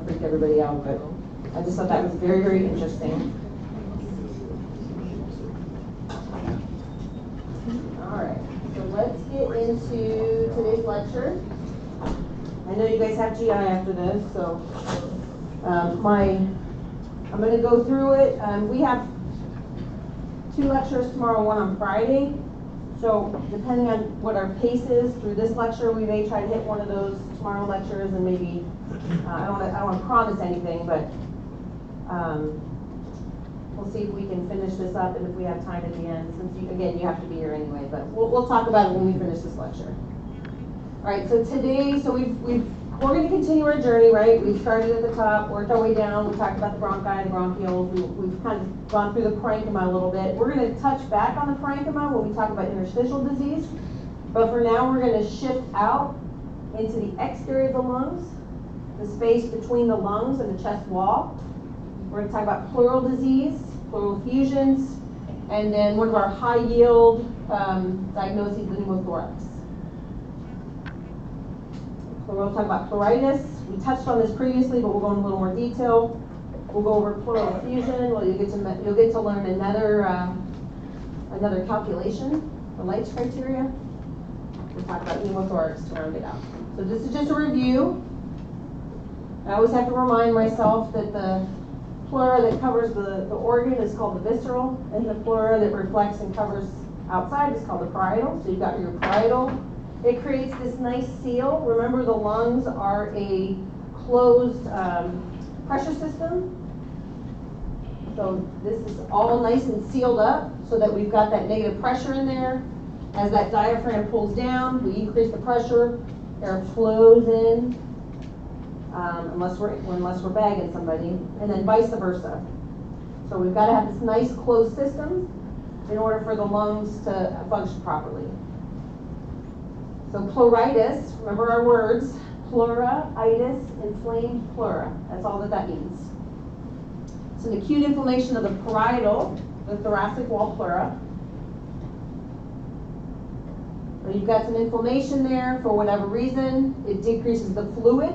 to freak everybody out, but I just thought that was very, very interesting. All right, so let's get into today's lecture. I know you guys have GI after this, so I'm going to go through it. We have 2 lectures tomorrow, 1 on Friday. So depending on what our pace is through this lecture, we may try to hit one of those tomorrow lectures, and maybe I don't want to promise anything, but we'll see if we can finish this up, and if we have time at the end. Since again, you have to be here anyway, but we'll talk about it when we finish this lecture. All right. So today, we're going to continue our journey, right? We started at the top, worked our way down. We talked about the bronchi, the bronchioles. We've kind of gone through the parenchyma a little bit. We're going to touch back on the parenchyma when we talk about interstitial disease. But for now, we're going to shift out into the exterior of the lungs, the space between the lungs and the chest wall. We're going to talk about pleural disease, pleural effusions, and then one of our high-yield diagnoses, the pneumothorax. We'll talk about pleuritis. We touched on this previously, but we'll go in a little more detail. We'll go over pleural effusion. Well, you'll get to learn another calculation, the Light's criteria. We'll talk about pneumothorax to round it out. So this is just a review. I always have to remind myself that the pleura that covers the organ is called the visceral, and the pleura that reflects and covers outside is called the parietal. So you've got your parietal. It creates this nice seal. Remember, the lungs are a closed pressure system. So this is all nice and sealed up so that we've got that negative pressure in there. As that diaphragm pulls down, we increase the pressure. Air flows in, unless we're bagging somebody, and then vice versa. So we've got to have this nice closed system in order for the lungs to function properly. So pleuritis, remember our words, pleuritis, inflamed pleura. That's all that means. It's an acute inflammation of the parietal, the thoracic wall pleura. So you've got some inflammation there for whatever reason. It decreases the fluid.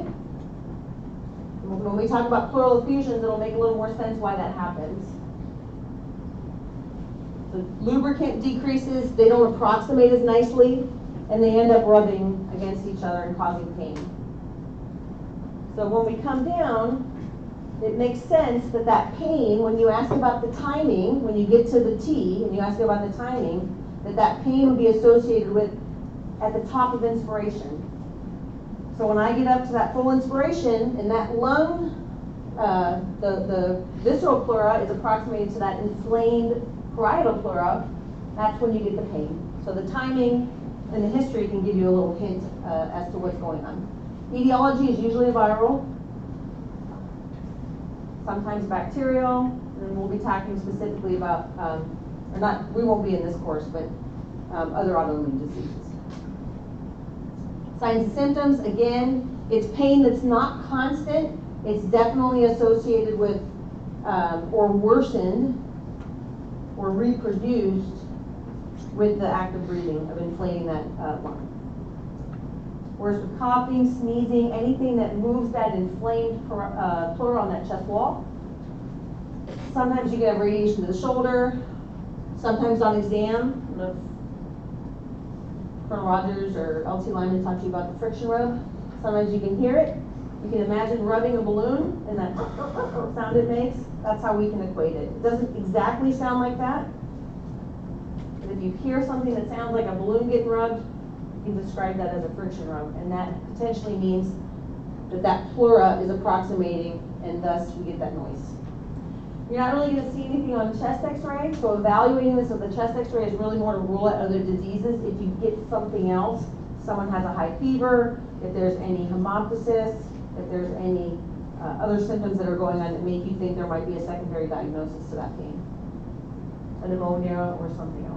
When we talk about pleural effusions, it'll make a little more sense why that happens. The lubricant decreases. They don't approximate as nicely, and they end up rubbing against each other and causing pain. So when we come down, it makes sense that pain, when you ask about the timing, when you get to the T and you ask about the timing, that pain would be associated with at the top of inspiration. So when I get up to that full inspiration, and that lung, the visceral pleura is approximated to that inflamed parietal pleura, that's when you get the pain. So the timing and the history can give you a little hint as to what's going on. Etiology is usually viral, sometimes bacterial, and we'll be talking specifically about, we won't be in this course, but other autoimmune diseases. Signs and symptoms, again, it's pain that's not constant. It's definitely associated with or worsened or reproduced with the act of breathing, of inflating that lung. Whereas with coughing, sneezing, anything that moves that inflamed pleura on that chest wall. Sometimes you can have radiation to the shoulder. Sometimes on exam, I don't know if Colonel Rogers or LT Lyman talked to you about the friction rub. Sometimes you can hear it. You can imagine rubbing a balloon and that sound it makes. That's how we can equate it. It doesn't exactly sound like that. But if you hear something that sounds like a balloon getting rubbed, you can describe that as a friction rub. And that potentially means that pleura is approximating, and thus we get that noise. You're not really going to see anything on chest x-ray, so evaluating this with the chest x-ray is really more to rule out other diseases. If you get something else, someone has a high fever, if there's any hemoptysis, if there's any other symptoms that are going on that make you think there might be a secondary diagnosis to that pain, a pneumonia or something else.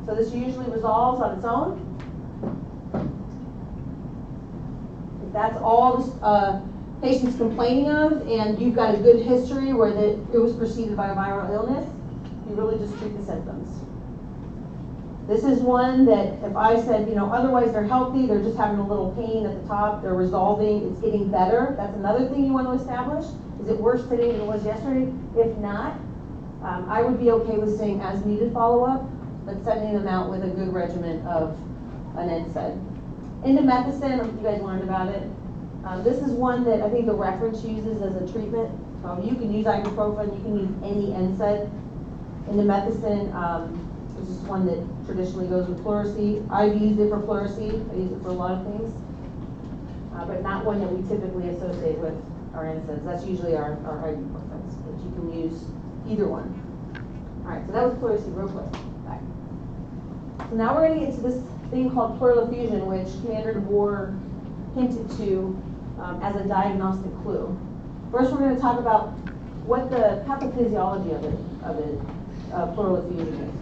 So this usually resolves on its own. If that's all this patient's complaining of, and you've got a good history where it was preceded by a viral illness, you really just treat the symptoms. This is one that if I said, otherwise they're healthy, they're just having a little pain at the top, they're resolving, it's getting better. That's another thing you want to establish. Is it worse today than it was yesterday? If not, I would be okay with saying as needed follow-up, but sending them out with a good regimen of an NSAID. Indomethacin, you guys learned about it. This is one that I think the reference uses as a treatment. So you can use ibuprofen, you can use any NSAID. Indomethacin, this is one that traditionally goes with pleurisy. I've used it for pleurisy. I use it for a lot of things, but not one that we typically associate with our NSAIDs. That's usually our ibuprofens, but you can use either one. All right, so that was pleurisy real quick. Back. So now we're going to get to this thing called pleural effusion, which Commander DeBoer hinted to as a diagnostic clue. First, we're going to talk about what the pathophysiology of pleural effusion is.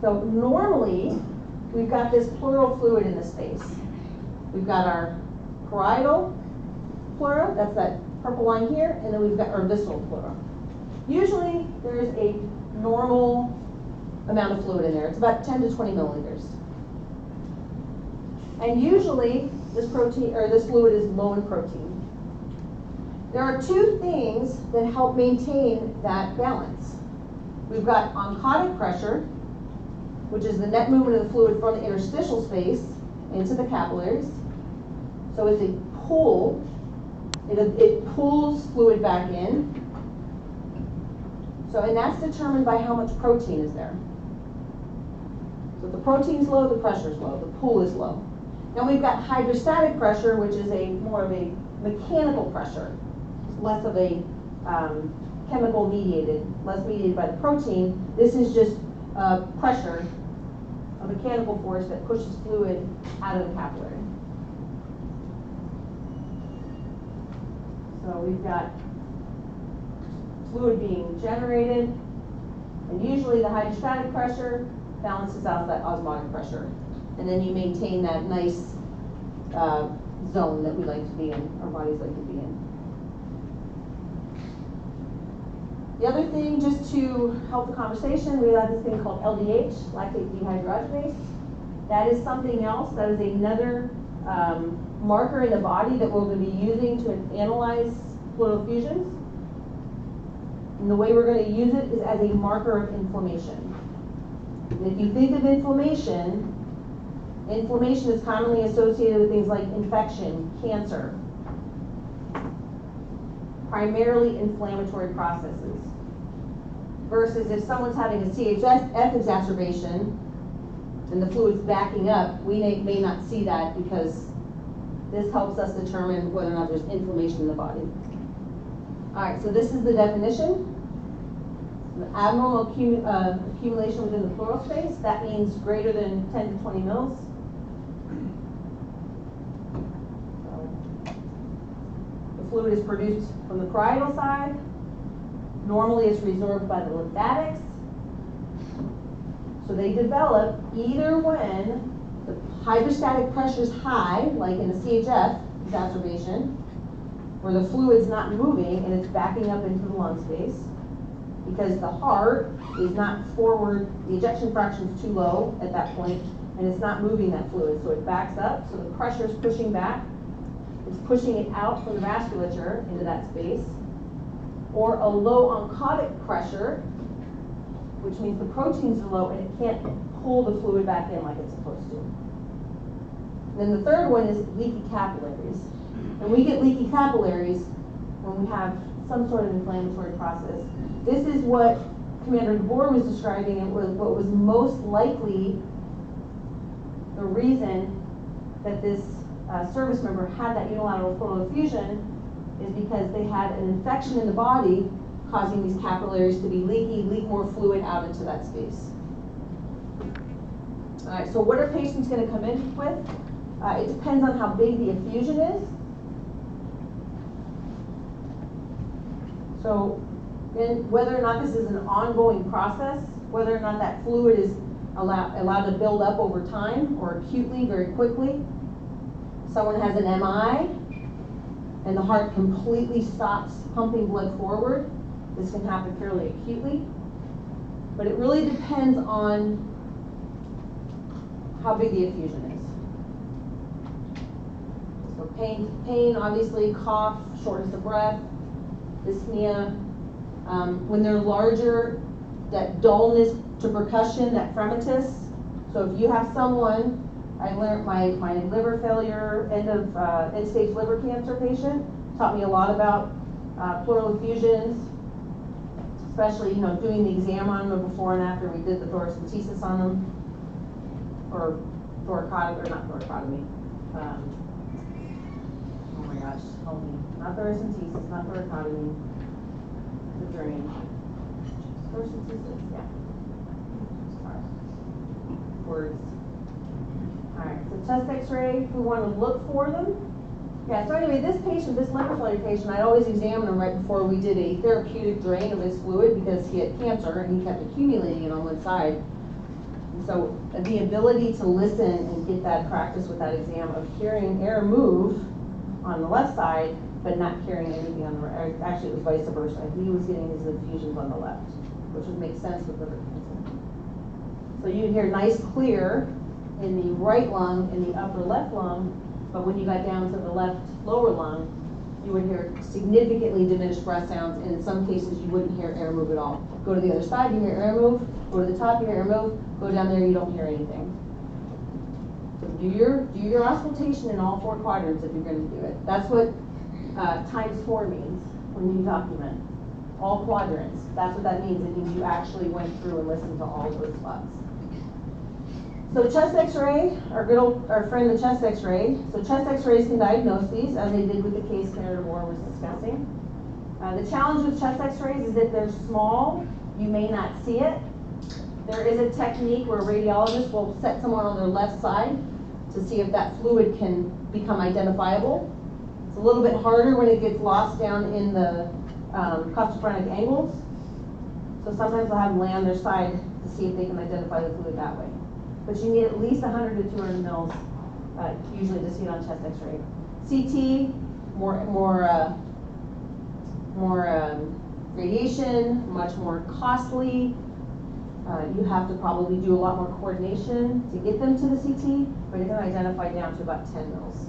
So normally, we've got this pleural fluid in the space. We've got our parietal pleura, that's that purple line here, and then we've got our visceral pleura. Usually, there's a normal amount of fluid in there. It's about 10 to 20 milliliters. And usually, this fluid is low in protein. There are two things that help maintain that balance. We've got oncotic pressure, which is the net movement of the fluid from the interstitial space into the capillaries. So it's a pull. It pulls fluid back in. So, and that's determined by how much protein is there. So if the protein's low, the pressure's low, the pull is low. Now we've got hydrostatic pressure, which is more of a mechanical pressure. It's less of a chemical mediated, less mediated by the protein. This is just pressure, a mechanical force that pushes fluid out of the capillary. So we've got fluid being generated, and usually the hydrostatic pressure balances out that osmotic pressure. And then you maintain that nice zone that we like to be in, our bodies like to be in. The other thing, just to help the conversation, we have this thing called LDH, lactate dehydrogenase. That is something else. That is another marker in the body that we're going to be using to analyze pleural effusions. And the way we're going to use it is as a marker of inflammation. And if you think of inflammation, inflammation is commonly associated with things like infection, cancer, primarily inflammatory processes. Versus if someone's having a CHF exacerbation and the fluid's backing up, we may not see that because this helps us determine whether or not there's inflammation in the body. All right, so this is the definition. An abnormal accumulation within the pleural space, that means greater than 10 to 20 mils. So, the fluid is produced from the parietal side. Normally it's resorbed by the lymphatics. So they develop either when the hydrostatic pressure is high, like in a CHF exacerbation, where the fluid's not moving and it's backing up into the lung space, because the heart is not forward, the ejection fraction is too low at that point, and it's not moving that fluid, so it backs up, so the pressure is pushing back, it's pushing it out from the vasculature into that space. Or a low oncotic pressure, which means the proteins are low and it can't pull the fluid back in like it's supposed to. And then the third one is leaky capillaries. And we get leaky capillaries when we have some sort of inflammatory process. This is what Commander DeBoer was describing, and was what was most likely the reason that this service member had that unilateral pleural effusion, is because they had an infection in the body causing these capillaries to be leaky, leak more fluid out into that space. All right, so what are patients going to come in with? It depends on how big the effusion is. So, and whether or not this is an ongoing process, whether or not that fluid is allowed to build up over time or acutely, very quickly. Someone has an MI, and the heart completely stops pumping blood forward. This can happen fairly acutely. But it really depends on how big the effusion is. So pain, obviously, cough, shortness of breath, dyspnea. When they're larger, that dullness to percussion, that fremitus. So if you have someone, I learned my liver failure, end-stage liver cancer patient, taught me a lot about pleural effusions, especially, doing the exam on them before and after we did the thoracentesis on them, or thoracotomy, or not thoracotomy. Oh my gosh, help me. Not thoracentesis, not thoracotomy. The drain. Thoracentesis, yeah. Sorry. Words. Alright, so chest x-ray, we want to look for them. Yeah, so anyway, this patient, this liver failure patient, I always examined him right before we did a therapeutic drain of his fluid because he had cancer and he kept accumulating it on one side. And so the ability to listen and get that practice with that exam of hearing air move on the left side, but not hearing anything on the right. Actually, it was vice versa. He was getting his infusions on the left, which would make sense with liver cancer. So you'd hear nice clear in the right lung, in the upper left lung, but when you got down to the left lower lung, you would hear significantly diminished breath sounds, and in some cases you wouldn't hear air move at all. Go to the other side, you hear air move. Go to the top, you hear air move. Go down there, you don't hear anything. So do your auscultation in all four quadrants if you're going to do it. That's what ×4 means when you document. All quadrants. That's what that means. It means you actually went through and listened to all of those spots. So chest x-ray, our friend the chest x-ray. So chest x-rays can diagnose these, as they did with the case Senator Moore was discussing. The challenge with chest x-rays is that they're small, you may not see it. There is a technique where a radiologist will set someone on their left side to see if that fluid can become identifiable. It's a little bit harder when it gets lost down in the costophrenic angles. So sometimes they'll have them lay on their side to see if they can identify the fluid that way. But you need at least 100 to 200 mils usually to see it on chest x-ray. CT, more radiation, much more costly. You have to probably do a lot more coordination to get them to the CT, but it can identify down to about 10 mils.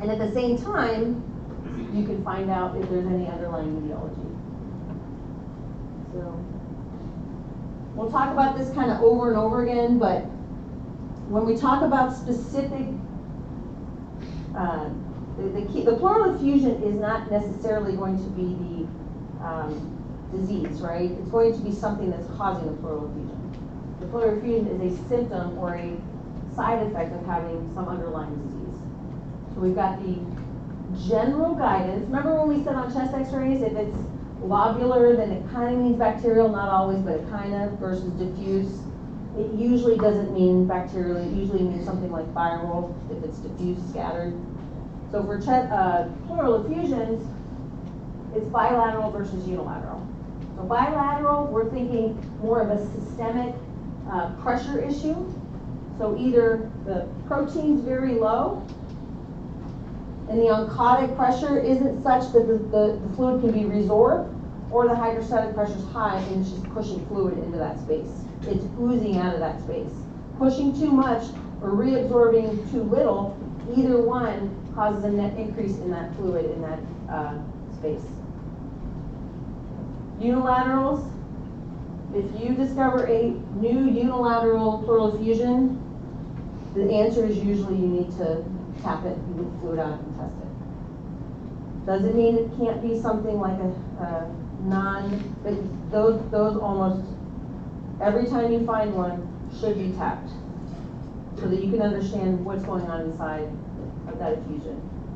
And at the same time, you can find out if there's any underlying etiology. So we'll talk about this kind of over and over again, but when we talk about specific, the pleural effusion is not necessarily going to be the disease, right? It's going to be something that's causing the pleural effusion. The pleural effusion is a symptom or a side effect of having some underlying disease. So we've got the general guidance. Remember when we said on chest x-rays, if it's lobular, then it kind of means bacterial, not always, but it kind of, versus diffuse. It usually doesn't mean bacterial, it usually means something like viral, if it's diffuse, scattered. So for pleural effusions, it's bilateral versus unilateral. So bilateral, we're thinking more of a systemic pressure issue. So either the protein's very low, and the oncotic pressure isn't such that the fluid can be resorbed, or the hydrostatic pressure is high and it's just pushing fluid into that space. It's oozing out of that space. Pushing too much or reabsorbing too little, either one causes a net increase in that fluid in that space. Unilaterals, if you discover a new unilateral pleural effusion, the answer is usually you need to tap it, you get fluid out and test it. Doesn't mean it can't be something like a but those almost, every time you find one, should be tapped so that you can understand what's going on inside of that effusion.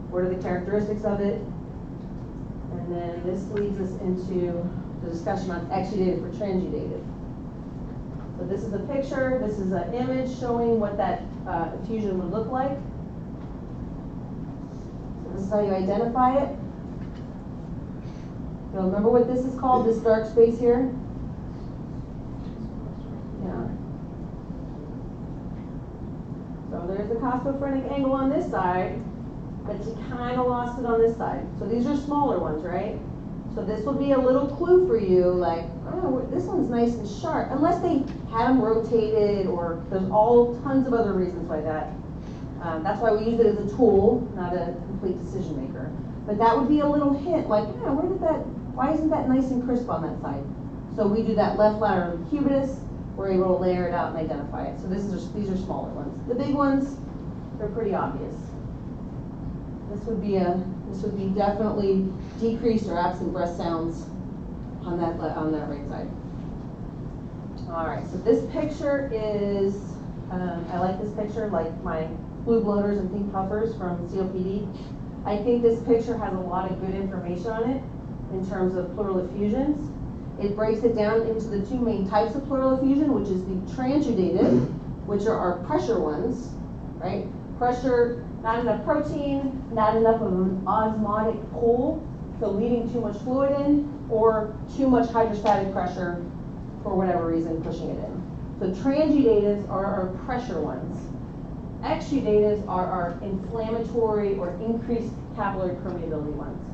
What are the characteristics of it? And then this leads us into the discussion on exudative for transudative. So this is a picture, this is an image showing what that effusion would look like. So this is how you identify it. You'll remember what this is called, this dark space here? Yeah. So there's the costophrenic angle on this side, but you kind of lost it on this side. So these are smaller ones, right? So this will be a little clue for you, like, oh, this one's nice and sharp. Unless they had them rotated, or there's all tons of other reasons why that. That's why we use it as a tool, not a complete decision maker. But that would be a little hint, like, yeah, why isn't that nice and crisp on that side? So we do that left lateral cubitus. We're able to layer it out and identify it. So these are smaller ones. The big ones, they're pretty obvious. This would be definitely decreased or absent breath sounds on that right side. All right, so this picture is, I like this picture, like my blue bloaters and pink puffers from COPD. I think this picture has a lot of good information on it in terms of pleural effusions. It breaks it down into the two main types of pleural effusion, which is the transudative, which are our pressure ones, right? Pressure, not enough protein, not enough of an osmotic pull, so leading too much fluid in, or too much hydrostatic pressure for whatever reason pushing it in. So transudatives are our pressure ones. Exudatives are our inflammatory or increased capillary permeability ones.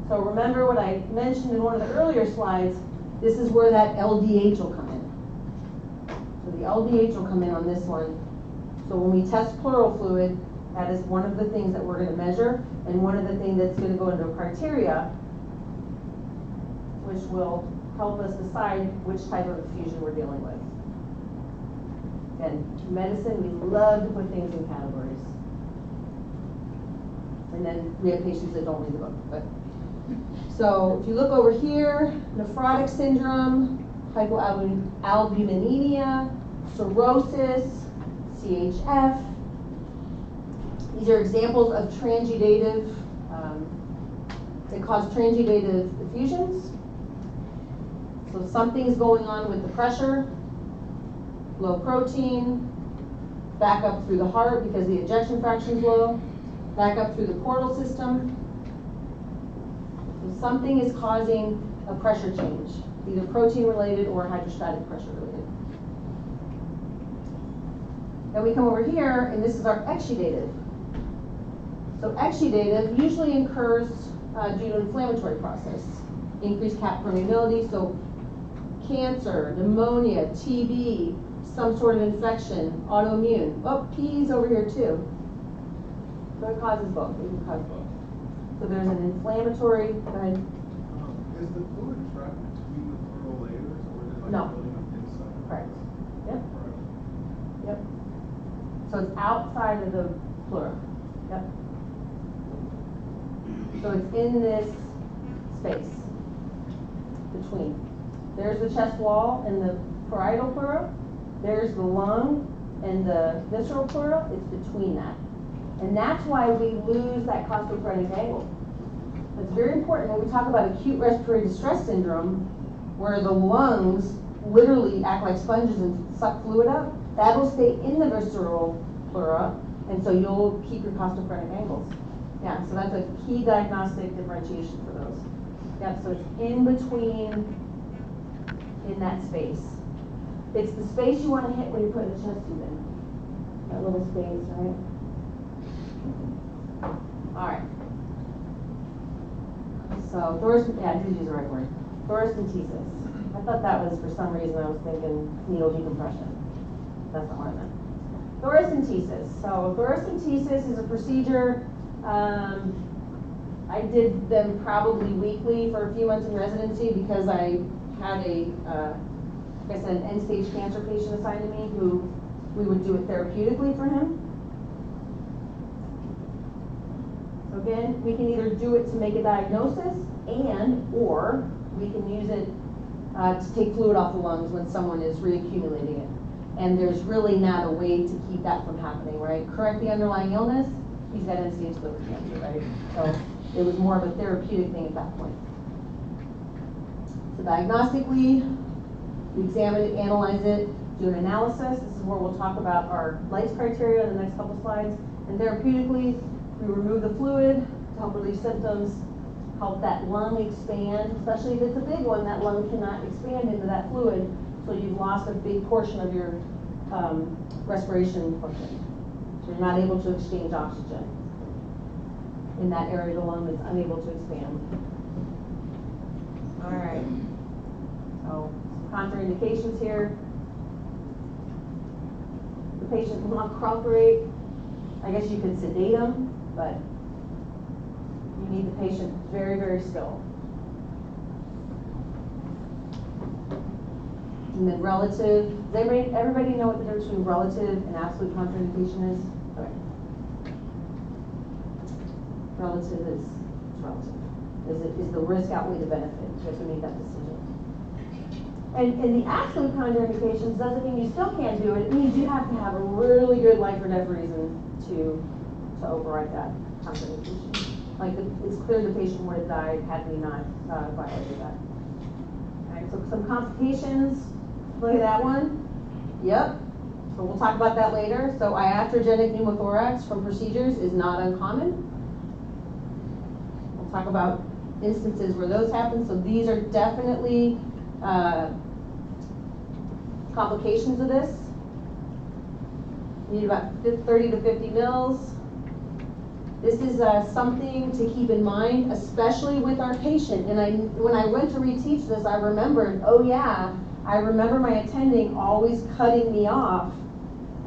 So remember what I mentioned in one of the earlier slides, this is where that LDH will come in. So the LDH will come in on this one. So when we test pleural fluid, that is one of the things that we're going to measure, and one of the things that's going to go into a criteria, which will help us decide which type of effusion we're dealing with. Again, medicine, we love to put things in categories. And then we have patients that don't read the book. But. So if you look over here, nephrotic syndrome, hypoalbuminemia, cirrhosis, CHF. These are examples of transudative, that cause transudative effusions. So something's going on with the pressure, low protein, back up through the heart because the ejection fraction is low, back up through the portal system. So something is causing a pressure change, either protein related or hydrostatic pressure related. Then we come over here, and this is our exudative. So exudative usually occurs due to inflammatory process, increased cap permeability, so cancer, pneumonia, TB, some sort of infection, autoimmune. Oh, PE's over here too. So it causes both. It can cause both. So there's an inflammatory. Go ahead. Is the fluid trapped between the pleural layers, or is it like No. building up inside? Correct. Yep. Right. Yep. So it's outside of the pleura. Yep. So it's in this space between. There's the chest wall and the parietal pleura. There's the lung and the visceral pleura. It's between that. And that's why we lose that costophrenic angle. It's very important when we talk about acute respiratory distress syndrome, where the lungs literally act like sponges and suck fluid up. That'll stay in the visceral pleura, and so you'll keep your costophrenic angles. Yeah, so that's a key diagnostic differentiation for those. Yeah, so it's in between, in that space. It's the space you want to hit when you're putting the chest tube in. That little space, right? All right. So thoracentesis, yeah, I did use the right word. Thoracentesis. I thought that was, for some reason, I was thinking needle decompression. That's not what I meant. Thoracentesis. So thoracentesis is a procedure. I did them probably weekly for a few months in residency because I had like I said, an end-stage cancer patient assigned to me who we would do it therapeutically for him. So again, we can either do it to make a diagnosis or we can use it to take fluid off the lungs when someone is reaccumulating it. And there's really not a way to keep that from happening, right? Correct the underlying illness, he's got end-stage liver cancer, right? So it was more of a therapeutic thing at that point. So diagnostically, we examine it, analyze it, do an analysis. This is where we'll talk about our LIGHTS criteria in the next couple slides. And therapeutically, we remove the fluid to help relieve symptoms, help that lung expand, especially if it's a big one, that lung cannot expand into that fluid, so you've lost a big portion of your respiration function. So you're not able to exchange oxygen in that area of the lung that's unable to expand. All right. So contraindications here. The patient will not cooperate. I guess you could sedate them, but you need the patient very, very still. And then relative, does everybody know what the difference between relative and absolute contraindication is? Okay. Relative is relative. Is the risk outweigh the benefit? You have to make that decision. And the absolute contraindications doesn't mean you still can't do it. It means you have to have a really good life or death reason to override that contraindication. Like it's clear the patient would have died had we not violated that. All right, so some complications. Look at that one. Yep. So we'll talk about that later. So iatrogenic pneumothorax from procedures is not uncommon. We'll talk about instances where those happen. So these are definitely complications of this. You need about 30 to 50 mils. This is something to keep in mind, especially with our patient. And when I went to reteach this, I remembered, oh yeah, I remember my attending always cutting me off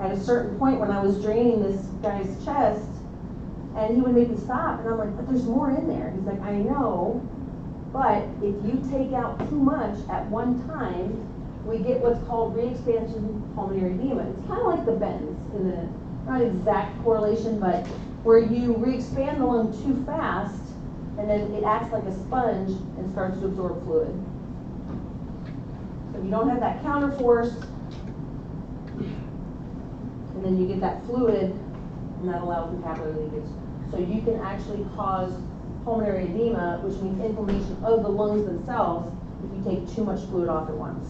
at a certain point when I was draining this guy's chest, and he would make me stop, and I'm like, but there's more in there. He's like, I know, but if you take out too much at one time, we get what's called re-expansion pulmonary edema. It's kind of like the bends, in the, not exact correlation, but where you re-expand the lung too fast, and then it acts like a sponge and starts to absorb fluid. So you don't have that counter force, and then you get that fluid, and that allows the capillary leakage. So you can actually cause pulmonary edema, which means inflammation of the lungs themselves, if you take too much fluid off at once.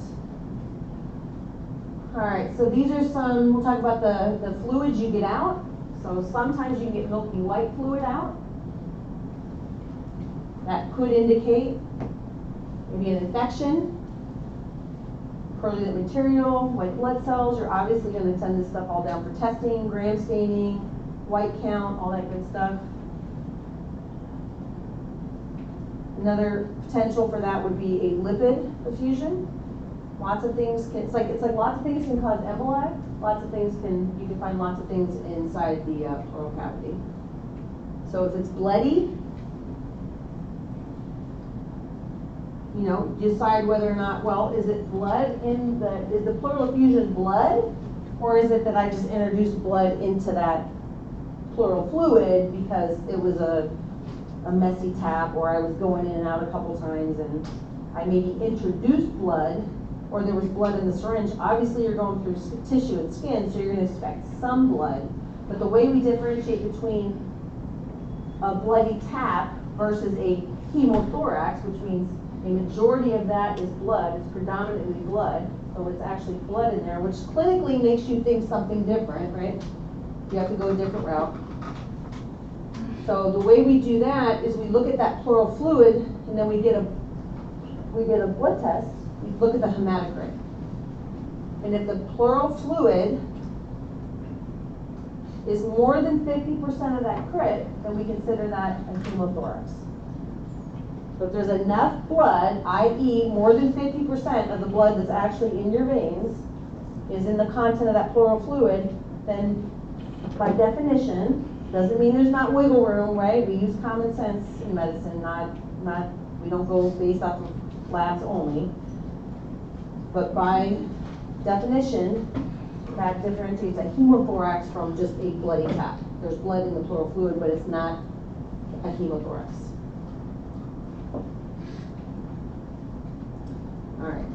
All right, so these are some, we'll talk about the fluids you get out. So sometimes you can get milky white fluid out. That could indicate maybe an infection. Correlated material, white blood cells, you're obviously going to send this stuff all down for testing, gram staining, white count, all that good stuff. Another potential for that would be a lipid effusion. Lots of things can, it's like lots of things can cause emboli. Lots of things you can find lots of things inside the pleural cavity. So if it's bloody, you know, decide whether or not, well, is it blood is the pleural effusion blood, or is it that I just introduced blood into that pleural fluid because it was a messy tap, or I was going in and out a couple times and I maybe introduced blood, or there was blood in the syringe. Obviously you're going through tissue and skin, so you're going to expect some blood. But the way we differentiate between a bloody tap versus a hemothorax, which means a majority of that is blood, it's predominantly blood, so it's actually blood in there, which clinically makes you think something different, right? You have to go a different route. So the way we do that is we look at that pleural fluid, and then we get a blood test. We look at the hematocrit. And if the pleural fluid is more than 50% of that crit, then we consider that a hemothorax. So if there's enough blood, i.e. more than 50% of the blood that's actually in your veins is in the content of that pleural fluid, then by definition, doesn't mean there's not wiggle room, right? We use common sense in medicine, we don't go based off of labs only. But by definition, that differentiates a hemothorax from just a bloody tap. There's blood in the pleural fluid, but it's not a hemothorax. All right.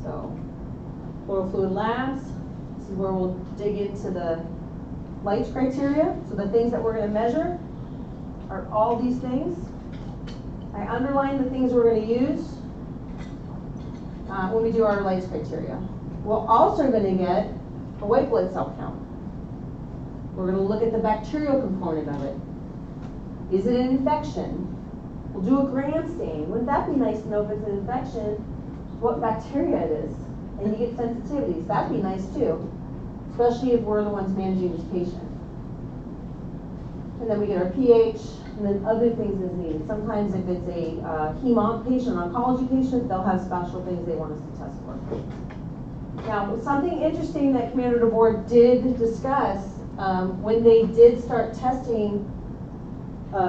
So, pleural fluid labs. This is where we'll dig into the Leitch criteria. So the things that we're going to measure are all these things. I underline the things we're going to use when we do our Leitch criteria. We're also going to get a white blood cell count. We're going to look at the bacterial component of it. Is it an infection? We'll do a gram stain. Wouldn't that be nice to know if it's an infection, what bacteria it is? And you get sensitivities. That'd be nice too, especially if we're the ones managing this patient. And then we get our pH, and then other things as needed. Sometimes if it's a heme patient, oncology patient, they'll have special things they want us to test for. Now, something interesting that Commander DeBoer did discuss when they did start testing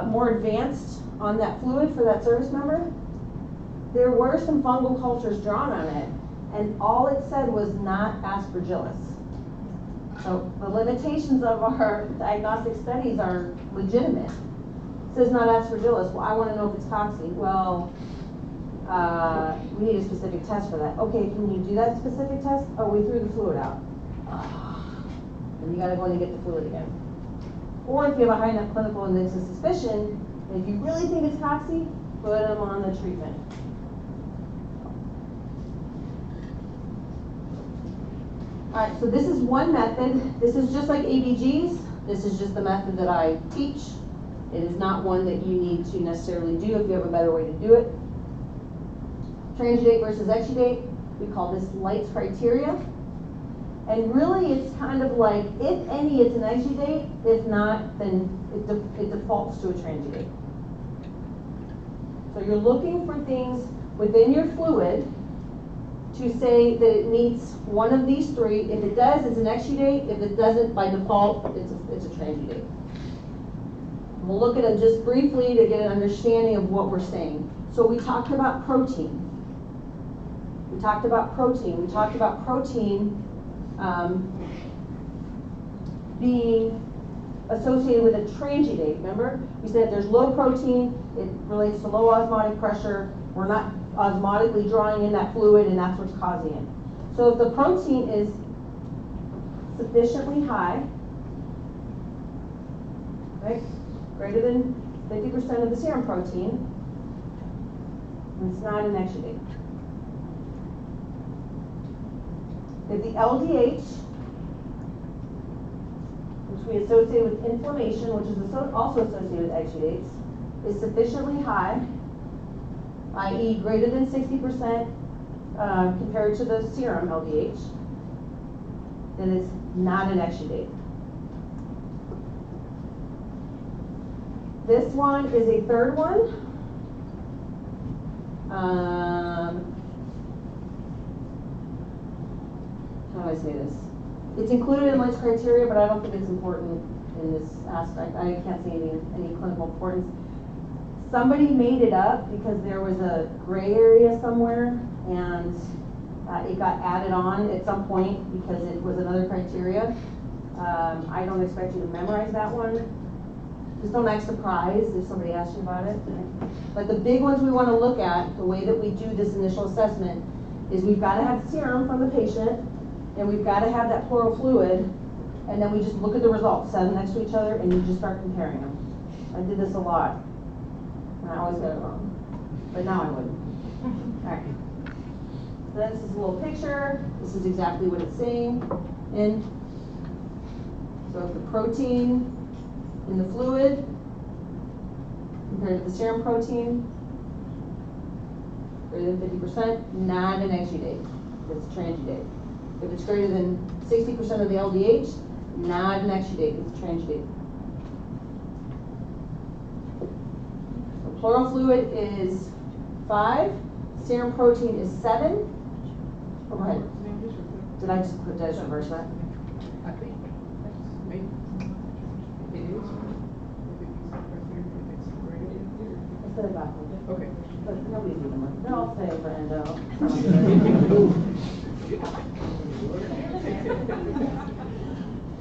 more advanced on that fluid for that service member, there were some fungal cultures drawn on it, and all it said was not aspergillus. So the limitations of our diagnostic studies are legitimate. It says not aspergillus. Well, I want to know if it's toxic. Well, we need a specific test for that. Okay, can you do that specific test? Oh, we threw the fluid out. And you got to go in and get the fluid again. Or if you have a high enough clinical index of suspicion, and if you really think it's toxic, put them on the treatment. All right, so this is one method. This is just like ABGs. This is just the method that I teach. It is not one that you need to necessarily do if you have a better way to do it. Transudate versus exudate, we call this Light's criteria. And really it's kind of like, if any, it's an exudate. If not, then it defaults to a transudate. So you're looking for things within your fluid to say that it meets one of these three. If it does, it's an exudate. If it doesn't, by default, it's a transudate. We'll look at it just briefly to get an understanding of what we're saying. So we talked about protein. We talked about protein being associated with a transudate. Remember? We said there's low protein, it relates to low osmotic pressure. We're not osmotically drawing in that fluid, and that's what's causing it. So if the protein is sufficiently high, right, greater than 50% of the serum protein, it's not an exudate. If the LDH, which we associate with inflammation, which is also associated with exudates, is sufficiently high, i.e. greater than 60% compared to the serum LDH, then it's not an exudate. This one is a third one. How do I say this? It's included in Light's criteria, but I don't think it's important in this aspect. I can't see any clinical importance. Somebody made it up because there was a gray area somewhere, and it got added on at some point because it was another criteria. I don't expect you to memorize that one. Just don't act surprised if somebody asks you about it. But the big ones we want to look at, the way that we do this initial assessment, is we've got to have serum from the patient, and we've got to have that pleural fluid, and then we just look at the results, set them next to each other, and you just start comparing them. I did this a lot, and I always got it wrong, but now I wouldn't. All right. So this is a little picture. This is exactly what it's saying. So if the protein in the fluid compared to the serum protein, greater than 50%, not an exudate. It's a transudate. If it's greater than 60% of the LDH, not an exudate. It's a transudate. So pleural fluid is 5. Serum protein is 7. Oh, go ahead. Did I just reverse that? I think maybe it is. I said it backwards. Okay. But nobody's even looking. They're all saying for endo.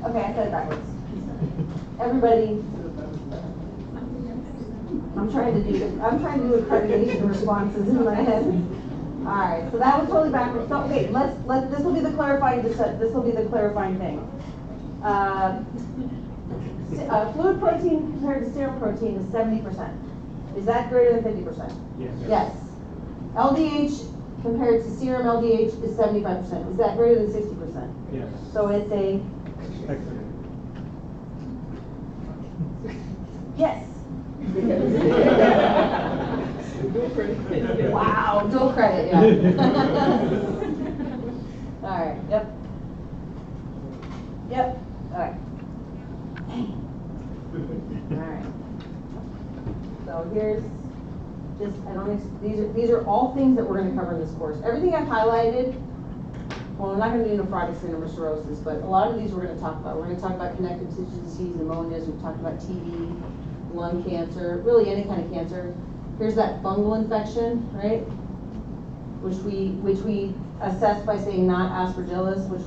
Okay, I said it backwards. Everybody, I'm trying to do accreditation responses in my head. All right, so that was totally backwards. So okay, this will be the clarifying. This will be the clarifying thing. Fluid protein compared to serum protein is 70%. Is that greater than 50%? Yes. Yes. LDH compared to serum LDH is 75%. Is that greater than 60%? Yes. So it's a yes. Wow, dual credit, yeah. All right, yep. Yep, all right. All right. So here's just, these are all things that we're gonna cover in this course. Everything I've highlighted, well, we're not gonna do nephrotic syndrome or cirrhosis, but a lot of these we're gonna talk about. We're gonna talk about connective tissue disease, pneumonias, we've talked about TB, lung cancer, really any kind of cancer. Here's that fungal infection, right? Which we assess by saying not aspergillus, which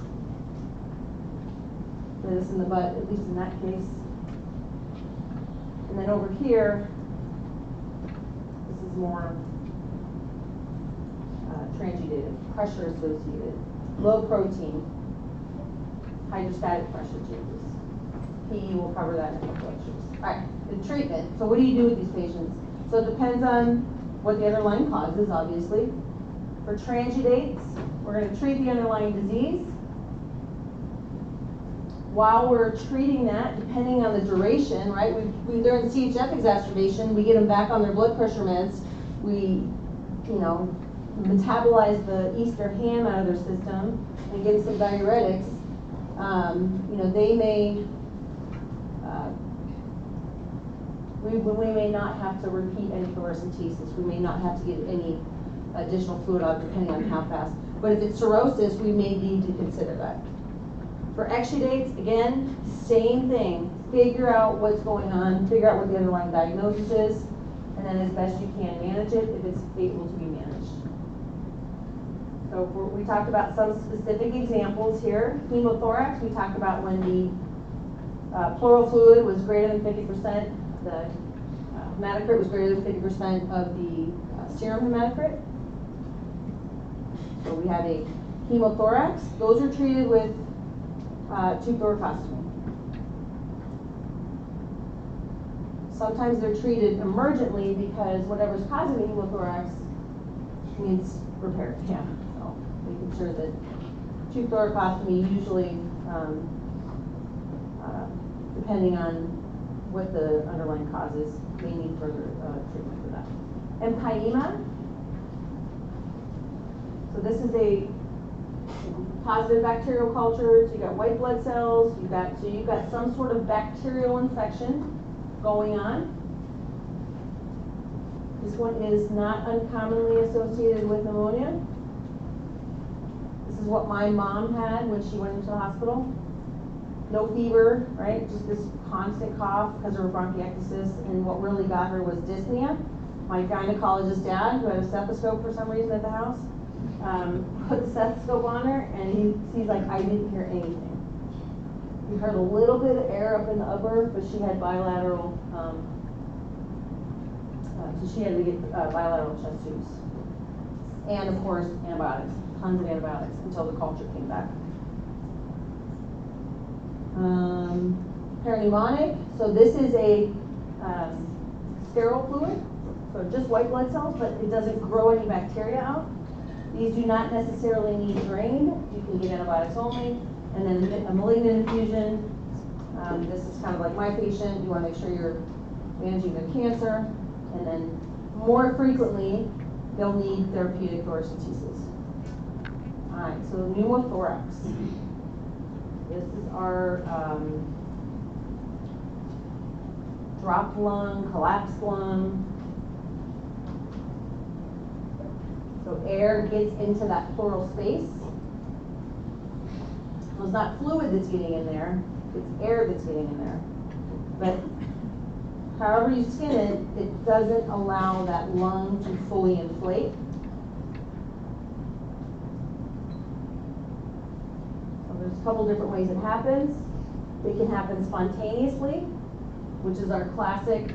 bit us in the butt, at least in that case. And then over here, this is more transudative, pressure associated, low protein, hydrostatic pressure changes. PE will cover that in a couple lectures. All right, the treatment. So what do you do with these patients? So it depends on what the underlying cause is, obviously. For transudates, we're going to treat the underlying disease. While we're treating that, depending on the duration, right? They're in CHF exacerbation, we get them back on their blood pressure meds. We, metabolize the Easter ham out of their system and give some diuretics. They may, we may not have to repeat any fluorescentesis. We may not have to get any additional fluid out depending on how fast. But if it's cirrhosis, we may need to consider that. For exudates, again, same thing. Figure out what's going on, figure out what the underlying diagnosis is, and then as best you can manage it if it's able to be managed. So we talked about some specific examples here. Hemothorax, we talked about when the pleural fluid was greater than 50%, the hematocrit was greater than 50% of the serum hematocrit. So we have a hemothorax. Those are treated with tube thoracostomy. Sometimes they're treated emergently because whatever's causing the hemothorax needs repair. Yeah, so making sure that tube thoracostomy usually, depending on what the underlying cause is, may need further treatment for that. Empyema. So this is a positive bacterial culture. So you got white blood cells. You've got some sort of bacterial infection going on. This one is not uncommonly associated with pneumonia. This is what my mom had when she went into the hospital. No fever, right? Just this constant cough because of her bronchiectasis, and what really got her was dyspnea. My gynecologist dad, who had a stethoscope for some reason at the house, put the stethoscope on her, and he's like, I didn't hear anything. We heard a little bit of air up in the upper, but she had bilateral, so she had to get bilateral chest tubes. And of course, antibiotics, tons of antibiotics until the culture came back. Peripneumonic, so this is a sterile fluid, so just white blood cells, but it doesn't grow any bacteria out. These do not necessarily need drained. You can give antibiotics only. And then a malignant infusion. This is kind of like my patient. You want to make sure you're managing their cancer. And then more frequently, they'll need therapeutic thoracentesis. All right, so pneumothorax. This is our dropped lung, collapsed lung. So air gets into that pleural space. So it's not fluid that's getting in there, it's air that's getting in there. But however you skin it, it doesn't allow that lung to fully inflate. So there's a couple different ways it happens. It can happen spontaneously, which is our classic,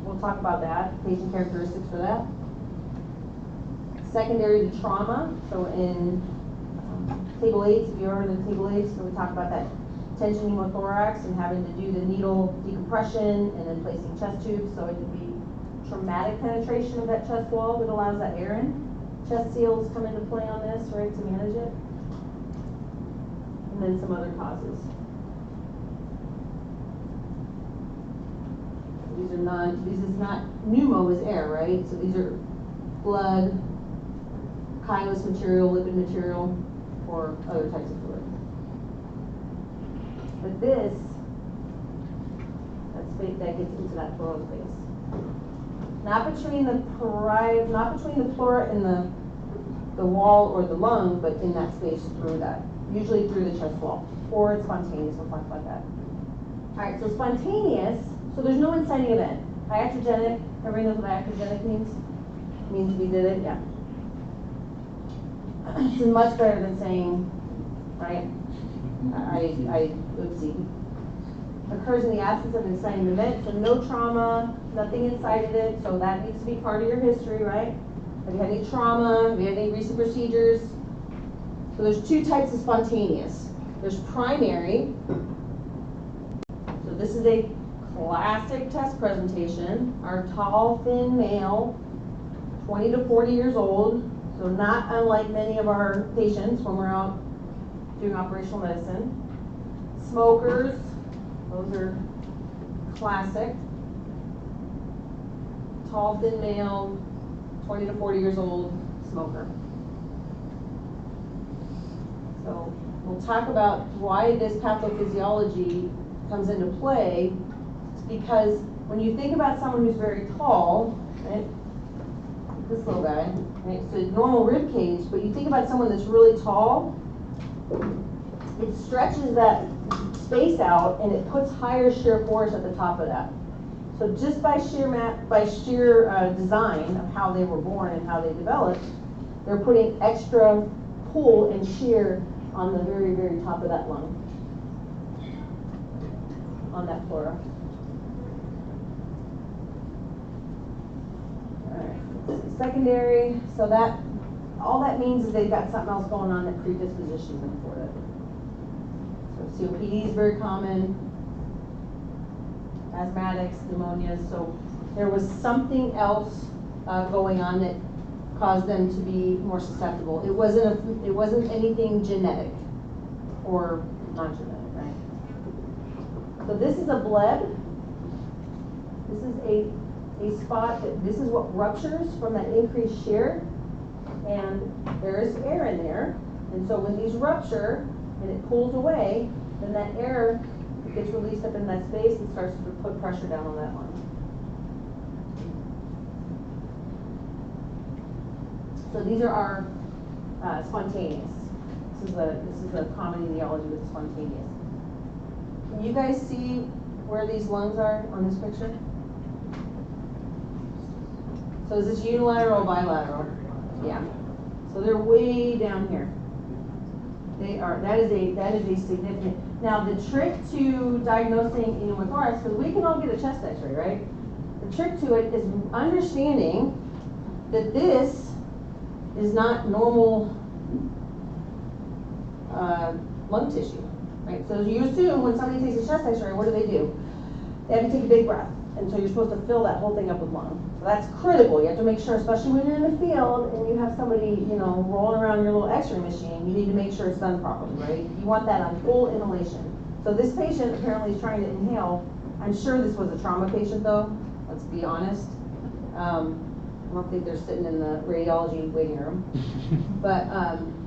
we'll talk about that, patient characteristics for that. Secondary to trauma, so in table 8, if you are in the table 8, so we talk about that tension pneumothorax and having to do the needle decompression and then placing chest tubes, so it could be traumatic penetration of that chest wall that allows that air in. Chest seals come into play on this, right, to manage it. And then some other causes. This is not, pneumo is air, right? So these are blood, chylous material, lipid material, or other types of fluid. But this, space, that gets into that pleural space. Not between the pleura and the wall or the lung, but in that space through that, usually through the chest wall, or it's spontaneous. We'll talk about that. All right, so spontaneous, so there's no inciting event. Iatrogenic, everybody knows what iatrogenic means? It means we did it, yeah. It's much better than saying, right, I oopsie. Occurs in the absence of inciting event, so no trauma, nothing incited it, so that needs to be part of your history, right? Have you had any trauma? Have you had any recent procedures? So there's two types of spontaneous. There's primary. So this is a classic test presentation. Our tall, thin male, 20 to 40 years old, so not unlike many of our patients when we're out doing operational medicine. Smokers, those are classic. Tall, thin male, 20 to 40 years old, smoker. So we'll talk about why this pathophysiology comes into play. It's because when you think about someone who's very tall, right, this little guy, right, so normal rib cage, but you think about someone that's really tall, it stretches that space out and it puts higher shear force at the top of that. So just by sheer design of how they were born and how they developed, they're putting extra pull and shear on the very, very top of that lung, on that pleura. All right, secondary, so that, all that means is they've got something else going on that predispositions them for it. So COPD is very common, asthmatics, pneumonias, so there was something else going on that caused them to be more susceptible. It wasn't anything genetic or non-genetic, right? So this is a bleb. This is a spot that, this is what ruptures from that increased shear, and there is air in there, and so when these rupture and it pulls away, then that air gets released up in that space and starts to put pressure down on that lung. So these are our spontaneous. This is a common etiology with the spontaneous. Can you guys see where these lungs are on this picture? So is this unilateral or bilateral? Yeah. So they're way down here. They are. That is a significant. Now the trick to diagnosing pneumothorax, because we can all get a chest X-ray, right? The trick to it is understanding that this is not normal lung tissue, right? So you assume when somebody takes a chest X-ray, what do? They have to take a big breath, and so you're supposed to fill that whole thing up with lung. So that's critical. You have to make sure, especially when you're in the field and you have somebody, rolling around your little X-ray machine, you need to make sure it's done properly, right? You want that on full inhalation. So this patient apparently is trying to inhale. I'm sure this was a trauma patient, though. Let's be honest. I don't think they're sitting in the radiology waiting room. But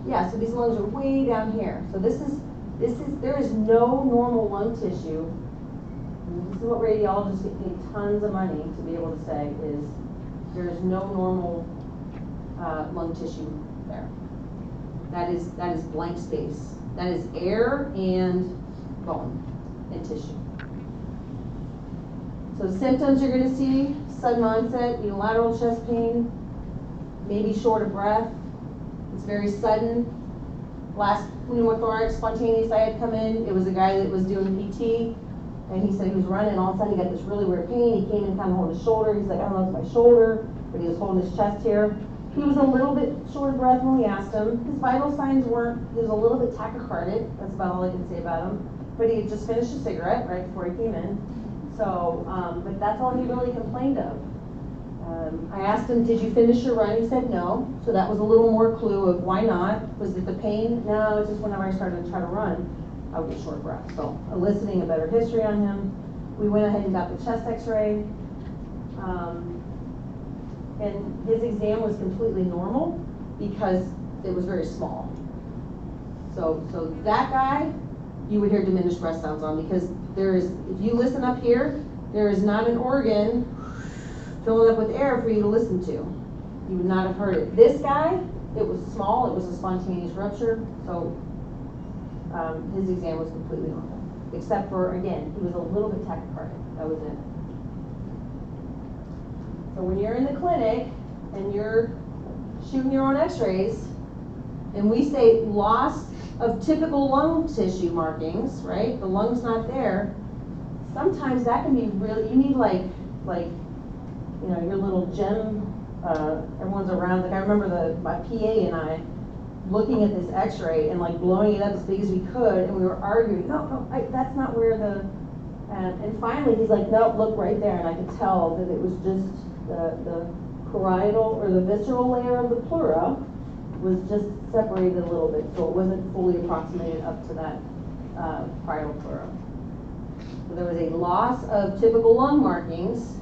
yeah, so these lungs are way down here. So there is no normal lung tissue. And this is what radiologists get paid tons of money to be able to say is there is no normal lung tissue there. That is blank space. That is air and bone and tissue. So symptoms you're going to see: sudden onset, unilateral chest pain, maybe short of breath. It's very sudden. Last pneumothorax spontaneous I had come in, it was a guy that was doing PT, and he said he was running, all of a sudden he got this really weird pain. He came in kind of holding his shoulder. He's like, I don't know if it's my shoulder, but he was holding his chest here. He was a little bit short of breath when we asked him. His vital signs weren't, he was a little bit tachycardic. That's about all I can say about him. But he had just finished a cigarette right before he came in. So, but that's all he really complained of. I asked him, did you finish your run? He said no. So that was a little more clue of why not. Was it the pain? No, it's just whenever I started to try to run, I would get short breath. So eliciting a better history on him. We went ahead and got the chest x-ray. And his exam was completely normal because it was very small. So that guy, you would hear diminished breath sounds on, because there is, if you listen up here, there is not an organ filling up with air for you to listen to. You would not have heard it. This guy, it was small, it was a spontaneous rupture, so his exam was completely normal. Except for, again, he was a little bit tachycardic. That was it. So when you're in the clinic and you're shooting your own x-rays, and we say loss of typical lung tissue markings, right? The lung's not there. Sometimes that can be really, you need like, you know, your little gem, everyone's around, like I remember my PA and I looking at this x-ray and like blowing it up as big as we could, and we were arguing, no, that's not where the, and finally he's like, no, look right there, and I could tell that it was just the parietal or the visceral layer of the pleura was just separated a little bit, so it wasn't fully approximated up to that parietal pleura. So there was a loss of typical lung markings.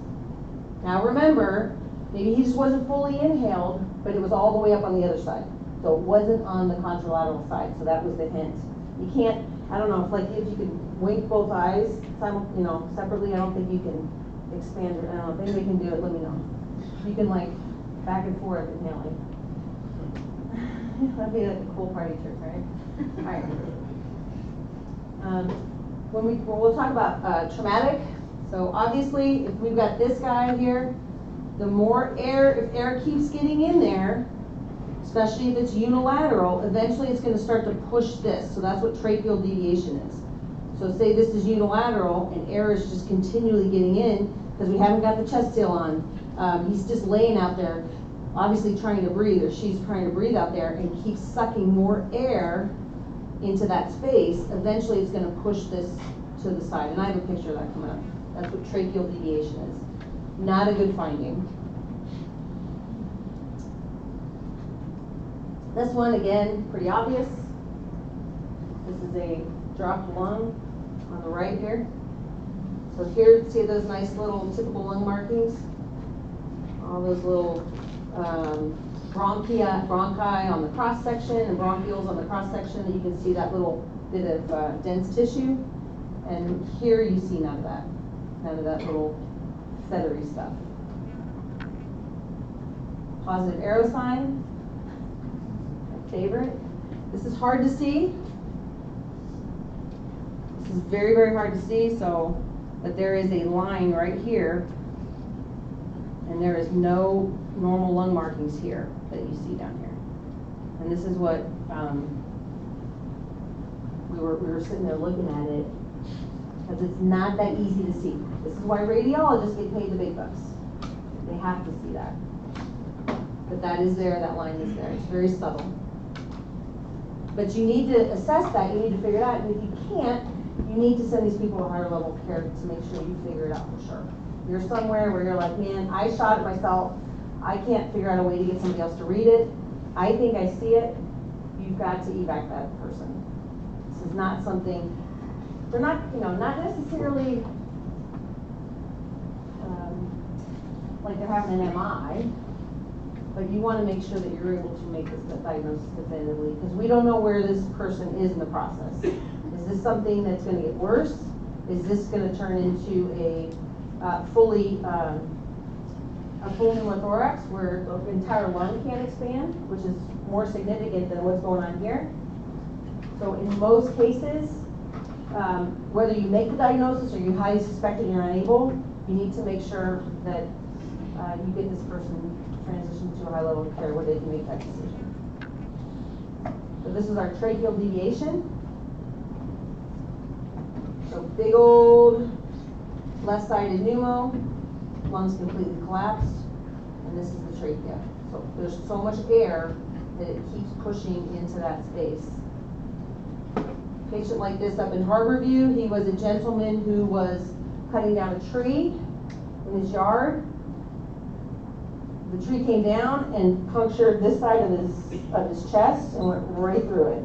Now remember, maybe he just wasn't fully inhaled, but it was all the way up on the other side. So it wasn't on the contralateral side, so that was the hint. You can't, I don't know, if you can wink both eyes, separately, I don't think you can expand it. I don't know, if anybody can do it, let me know. You can like back and forth inhaling. That'd be like a cool party trick, right? All right. We'll talk about traumatic. So obviously, if we've got this guy here, the more air, if air keeps getting in there, especially if it's unilateral, eventually it's going to start to push this. So that's what tracheal deviation is. So say this is unilateral and air is just continually getting in because we haven't got the chest seal on. He's just laying out there, obviously trying to breathe, or she's trying to breathe out there and keeps sucking more air into that space. Eventually it's going to push this to the side. And I have a picture of that coming up. That's what tracheal deviation is. Not a good finding. This one, again, pretty obvious. This is a dropped lung on the right here. So here, see those nice little typical lung markings? All those little bronchi on the cross section and bronchioles on the cross section. You can see that little bit of dense tissue. And here you see none of that little feathery stuff. Positive arrow sign, my favorite. This is hard to see. This is very, very hard to see, but there is a line right here, and there is no normal lung markings here that you see down here. And this is what we were sitting there looking at it, because it's not that easy to see. This is why radiologists get paid the big bucks. They have to see that. But that is there, that line is there. It's very subtle. But you need to assess that, you need to figure it out, and if you can't, you need to send these people to higher level of care to make sure you figure it out for sure. You're somewhere where you're like, man, I shot it myself, I can't figure out a way to get somebody else to read it. I think I see it. You've got to evac that person. This is not something, they're not, not necessarily like they're having an MI, but you want to make sure that you're able to make this diagnosis definitively, because we don't know where this person is in the process. Is this something that's going to get worse? Is this going to turn into a full pneumothorax where the entire lung can't expand, which is more significant than what's going on here? So in most cases, whether you make the diagnosis or you highly suspect it and you're unable, you need to make sure that you get this person transitioned to a high level of care where they can make that decision. So this is our tracheal deviation. So big old left-sided pneumo, lungs completely collapsed, and this is the trachea. So there's so much air that it keeps pushing into that space. Patient like this up in Harborview, he was a gentleman who was cutting down a tree in his yard. The tree came down and punctured this side of his chest and went right through it.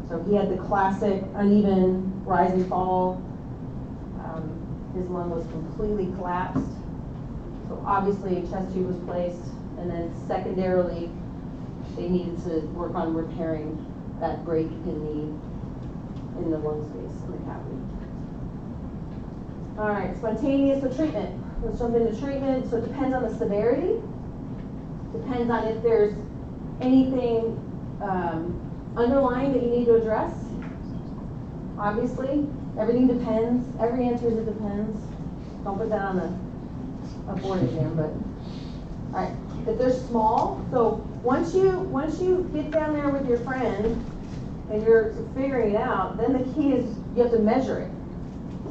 So he had the classic uneven rise and fall. His lung was completely collapsed. So obviously a chest tube was placed, and then secondarily they needed to work on repairing that break in the lung space, in the cavity. All right, spontaneous with treatment. Let's jump into treatment. So it depends on the severity. Depends on if there's anything underlying that you need to address. Obviously, everything depends. Every answer is it depends. Don't put that on a board exam, but all right. If they're small, so once you get down there with your friend and you're figuring it out, then the key is you have to measure it.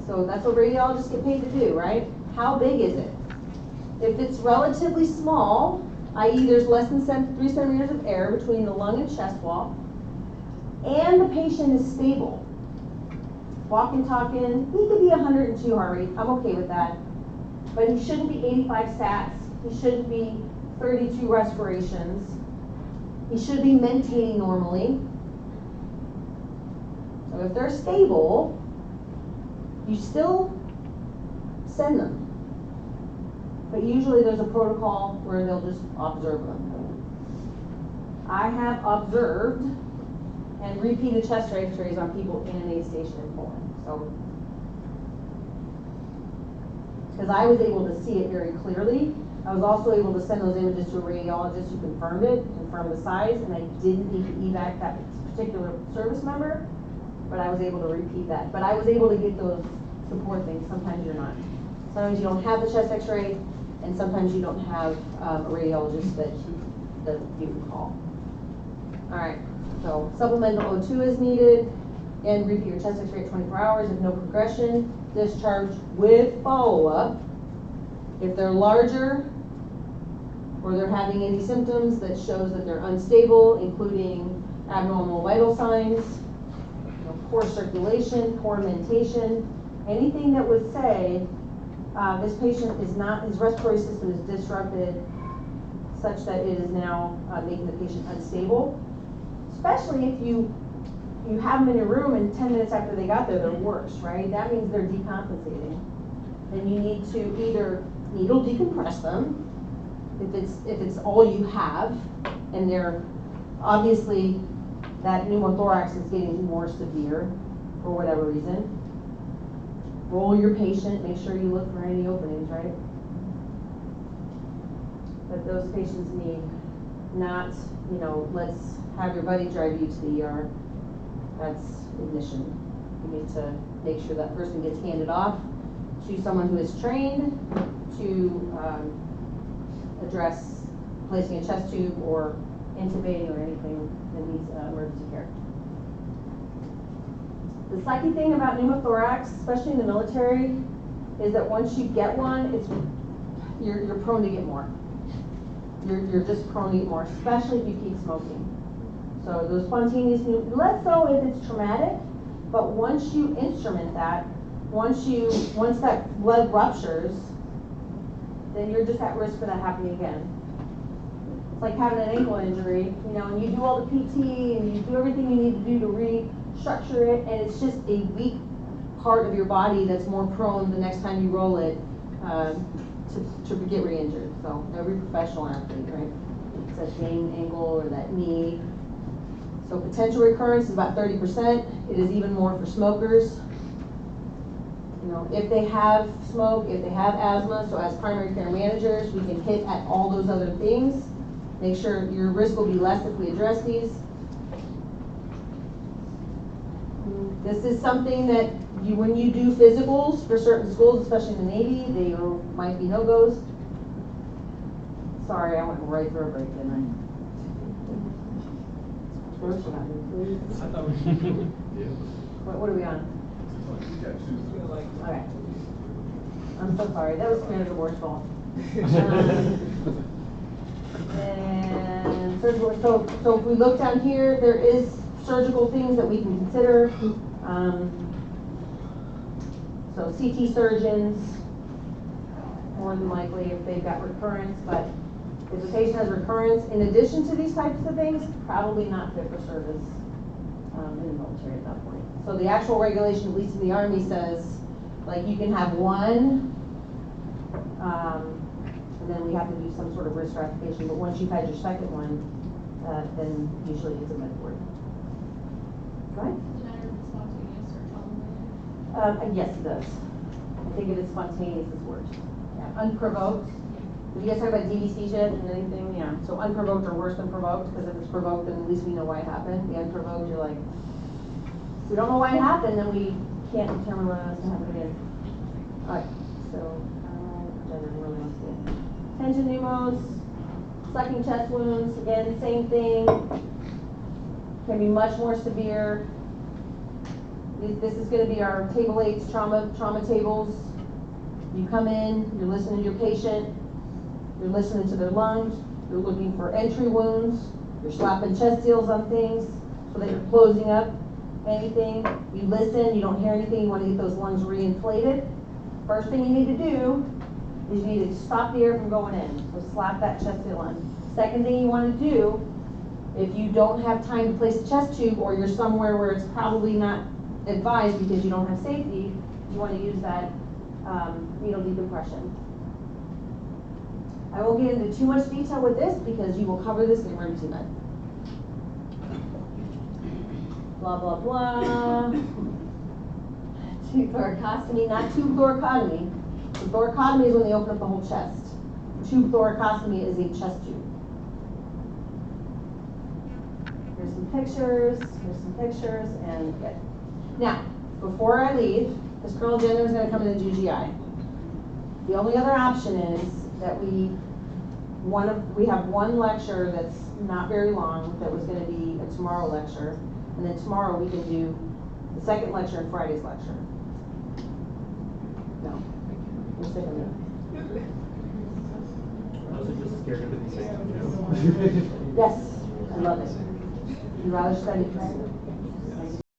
So that's what radiologists get paid to do, right? How big is it? If it's relatively small, i.e. there's less than 3 centimeters of air between the lung and chest wall, and the patient is stable, walking, talking, he could be 102 heart rate, I'm okay with that. But he shouldn't be 85 sats, he shouldn't be 32 respirations, he should be mentating normally. So if they're stable, you still send them. But usually there's a protocol where they'll just observe them. I have observed and repeated chest x-rays on people in an aid station in Pulm. So, because I was able to see it very clearly, I was also able to send those images to a radiologist who confirmed it, confirmed the size, and I didn't need to evac that particular service member, but I was able to repeat that. But I was able to get those support things. Sometimes you're not. Sometimes you don't have the chest x-ray, and sometimes you don't have a radiologist that you can call. All right, so supplemental O2 is needed, and repeat your chest x-ray at 24 hours. If no progression, discharge with follow-up. If they're larger, or they're having any symptoms that shows that they're unstable, including abnormal vital signs, poor circulation, poor mentation, anything that would say this patient is not, his respiratory system is disrupted such that it is now making the patient unstable. Especially if you have them in your room and 10 minutes after they got there, they're worse, right? That means they're decompensating. Then you need to either needle decompress them, if it's all you have, and they're obviously that pneumothorax is getting more severe for whatever reason. Roll your patient, make sure you look for any openings, right? But those patients need not, let's have your buddy drive you to the ER. That's admission. You need to make sure that person gets handed off to someone who is trained to address placing a chest tube or intubating or anything that needs emergency care. The sucky thing about pneumothorax, especially in the military, is that once you get one, you're prone to get more. You're just prone to get more, especially if you keep smoking. So those spontaneous, less so if it's traumatic, but once you instrument that, once that blood ruptures, then you're just at risk for that happening again. It's like having an ankle injury, and you do all the PT and you do everything you need to do to restructure it, and it's just a weak part of your body that's more prone the next time you roll it to get re-injured. So every professional athlete, right? It's that same ankle or that knee. So potential recurrence is about 30%. It is even more for smokers. If they have smoke, if they have asthma, so as primary care managers, we can hit at all those other things. Make sure your risk will be less if we address these. This is something that when you do physicals for certain schools, especially in the Navy, they might be no-goes. Sorry, I went right through a break, didn't I? I thought we should. Yeah. What are we on? You got two. Okay. I'm so sorry. That was Commander DeBoer's fault. And surgical. So if we look down here, there is surgical things that we can consider. So CT surgeons, more than likely if they've got recurrence, but if the patient has recurrence, in addition to these types of things, probably not fit for service in the military at that point. So the actual regulation, at least in the Army, says like you can have one, and then we have to do some sort of risk stratification. But once you've had your second one, then usually it's a med board. Go ahead. Does it matter if it's spontaneous or trauma related? Yes, it does. I think if it's spontaneous, it's worse. Yeah, unprovoked. Did you guys talk about DVC and anything? Yeah. So unprovoked or worse than provoked, because if it's provoked, then at least we know why it happened. The unprovoked, you're like, if we don't know why it happened, then we can't determine whether it's going to happen again. Alright, so, I didn't really want to see it. Tension pneumos, sucking chest wounds, again, same thing. Can be much more severe. This is going to be our table 8 trauma tables. You come in, you're listening to your patient, you're listening to their lungs, you're looking for entry wounds, you're slapping chest seals on things so that you're closing up anything. You listen, you don't hear anything, you want to get those lungs re-inflated. First thing you need to do is you need to stop the air from going in. So slap that chest seal on. Second thing you want to do, if you don't have time to place a chest tube or you're somewhere where it's probably not advised because you don't have safety, you want to use that needle decompression. I won't get into too much detail with this because you will cover this in emergency med. Blah, blah, blah. Tube thoracostomy, not tube thoracotomy. So thoracotomy is when they open up the whole chest. Tube thoracostomy is a chest tube. Here's some pictures, and good. Now, before I leave, because Colonel Gender is going to come in the GGI. The only other option is that we have one lecture that's not very long, that was going to be a tomorrow lecture, and then tomorrow we can do the second lecture and Friday's lecture. No, you're sick of me. I was just scared of it saying, Yes, I love it. You'd rather study.